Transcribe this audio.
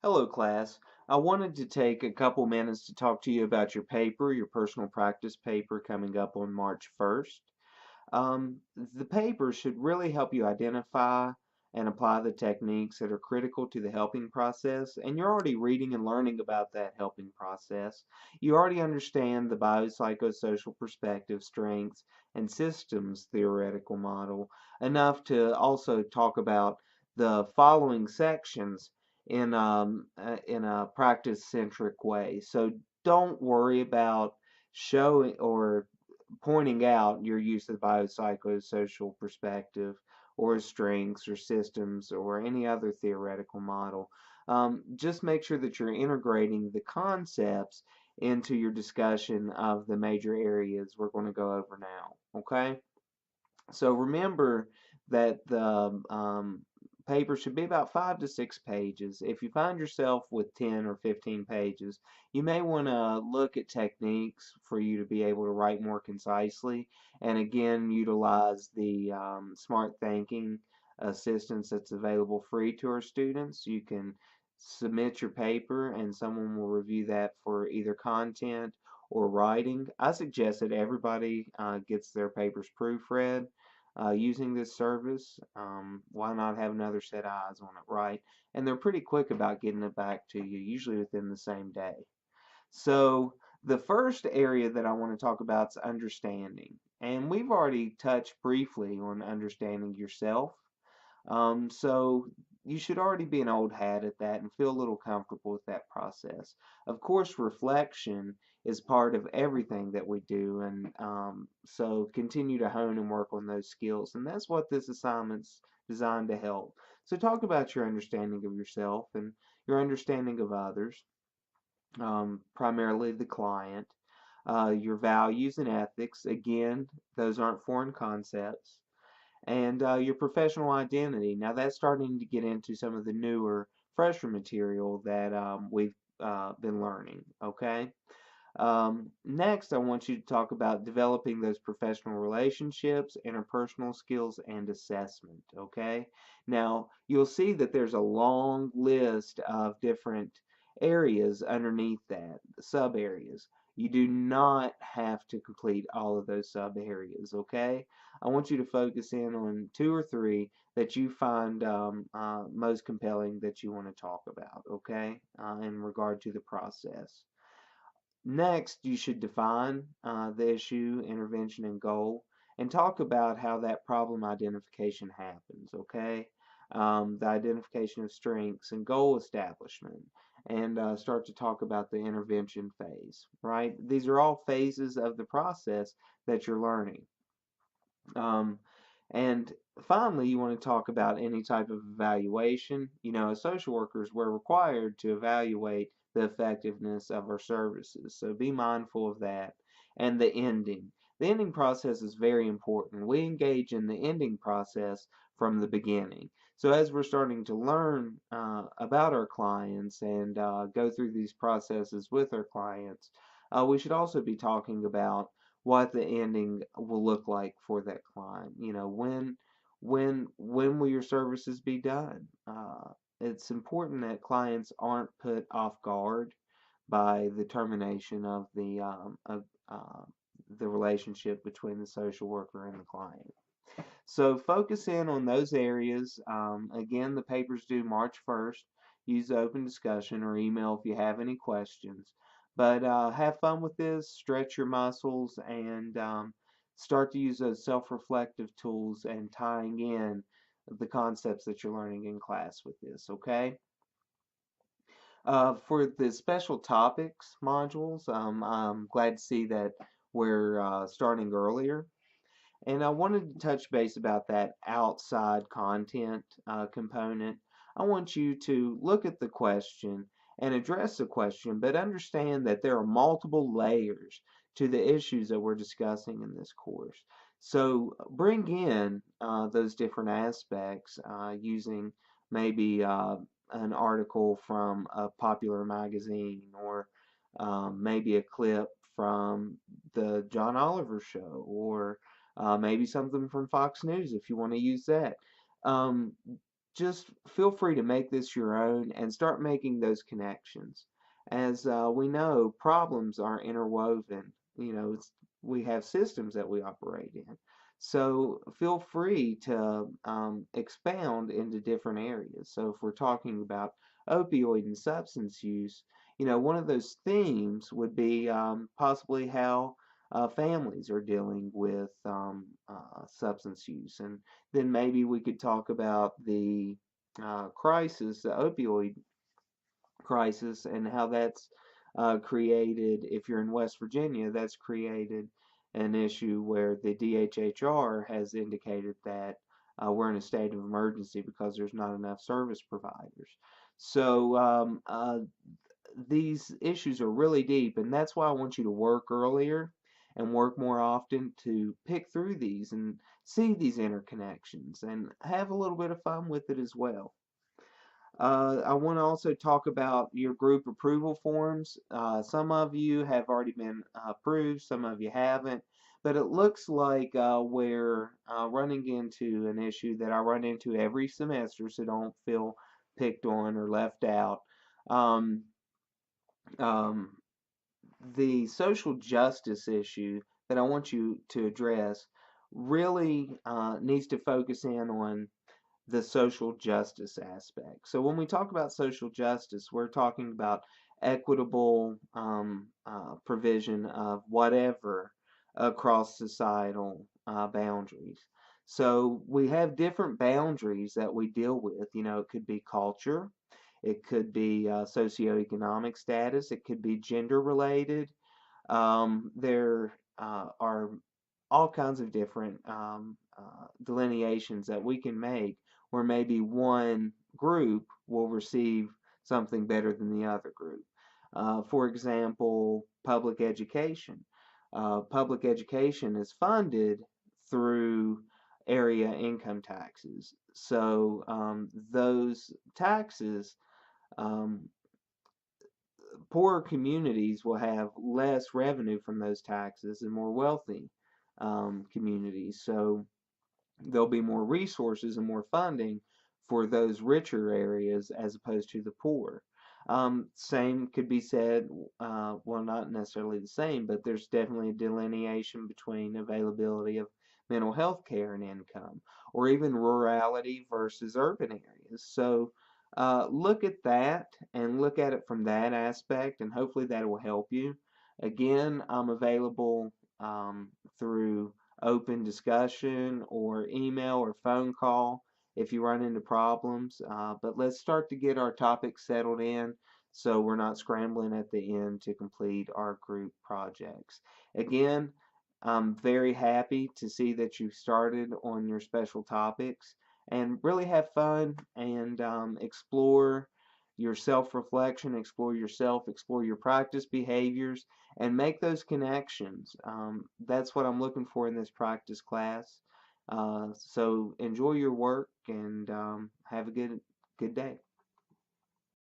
Hello, class. I wanted to take a couple minutes to talk to you about your paper, your personal practice paper coming up on March 1st. The paper should really help you identify and apply the techniques that are critical to the helping process, and you're already reading and learning about that helping process. You already understand the biopsychosocial perspective, strengths, and systems theoretical model enough to also talk about the following sections in a practice-centric way. So don't worry about showing or pointing out your use of the biopsychosocial perspective or strengths or systems or any other theoretical model. Just make sure that you're integrating the concepts into your discussion of the major areas we're going to go over now. Okay? So remember that the paper should be about 5 to 6 pages. If you find yourself with 10 or 15 pages, you may want to look at techniques for you to be able to write more concisely, and again, utilize the smart thinking assistance that's available free to our students. You can submit your paper, and someone will review that for either content or writing. I suggest that everybody gets their papers proofread using this service. Why not have another set of eyes on it, right? And they're pretty quick about getting it back to you, usually within the same day. So the first area that I want to talk about is understanding. And we've already touched briefly on understanding yourself. So you should already be an old hat at that and feel a little comfortable with that process. Of course, reflection is part of everything that we do, and so continue to hone and work on those skills. And that's what this assignment's designed to help. So talk about your understanding of yourself and your understanding of others, primarily the client, your values and ethics. Again, those aren't foreign concepts and your professional identity. Now that's starting to get into some of the newer, fresher material that we've been learning. Okay. Next, I want you to talk about developing those professional relationships, interpersonal skills, and assessment. Okay. Now you'll see that there's a long list of different areas underneath that, sub areas. You do not have to complete all of those sub areas. Okay. I want you to focus in on two or three that you find most compelling that you want to talk about. Okay. In regard to the process. Next, you should define the issue, intervention, and goal, and talk about how that problem identification happens, okay? The identification of strengths and goal establishment, and start to talk about the intervention phase, right? These are all phases of the process that you're learning. Um, and finally, you want to talk about any type of evaluation. You know, as social workers, we're required to evaluate the effectiveness of our services. So be mindful of that. And the ending. The ending process is very important. We engage in the ending process from the beginning. So as we're starting to learn about our clients and go through these processes with our clients, we should also be talking about what the ending will look like for that client. You know, when will your services be done? It's important that clients aren't put off guard by the termination of the relationship between the social worker and the client. So focus in on those areas. Again, the paper's due March 1st. Use open discussion or email if you have any questions. But have fun with this, stretch your muscles, and start to use those self-reflective tools and tying in the concepts that you're learning in class with this, okay? For the special topics modules, I'm glad to see that we're starting earlier. And I wanted to touch base about that outside content component. I want you to look at the question and address the question, but understand that there are multiple layers to the issues that we're discussing in this course. So bring in those different aspects using maybe an article from a popular magazine or maybe a clip from the John Oliver show or maybe something from Fox News if you want to use that. Um, just feel free to make this your own and start making those connections. As we know, problems are interwoven. We have systems that we operate in. So feel free to expound into different areas. So if we're talking about opioid and substance use, one of those themes would be possibly how families are dealing with substance use. And then maybe we could talk about the crisis, the opioid crisis, and how that's created. If you're in West Virginia, that's created an issue where the DHHR has indicated that we're in a state of emergency because there's not enough service providers. So these issues are really deep, and that's why I want you to work earlier and work more often to pick through these and see these interconnections and have a little bit of fun with it as well. I want to also talk about your group approval forms. Some of you have already been approved, some of you haven't, but it looks like we're running into an issue that I run into every semester, so don't feel picked on or left out. Um, um, the social justice issue that I want you to address really needs to focus in on the social justice aspect. So when we talk about social justice, we're talking about equitable provision of whatever across societal boundaries. So we have different boundaries that we deal with. It could be culture, it could be socioeconomic status, it could be gender related. There are all kinds of different delineations that we can make where maybe one group will receive something better than the other group. For example, public education. Public education is funded through area income taxes. So those taxes, um, poorer communities will have less revenue from those taxes than more wealthy communities. So there'll be more resources and more funding for those richer areas as opposed to the poor. Same could be said, well, not necessarily the same, but there's definitely a delineation between availability of mental health care and income, or even rurality versus urban areas. So look at that and look at it from that aspect, and hopefully that will help you. Again, I'm available through open discussion or email or phone call if you run into problems. But let's start to get our topics settled in so we're not scrambling at the end to complete our group projects. Again, I'm very happy to see that you started on your special topics and really have fun and explore your self reflection, explore yourself, explore your practice behaviors, and make those connections. That's what I'm looking for in this practice class. So enjoy your work and have a good day.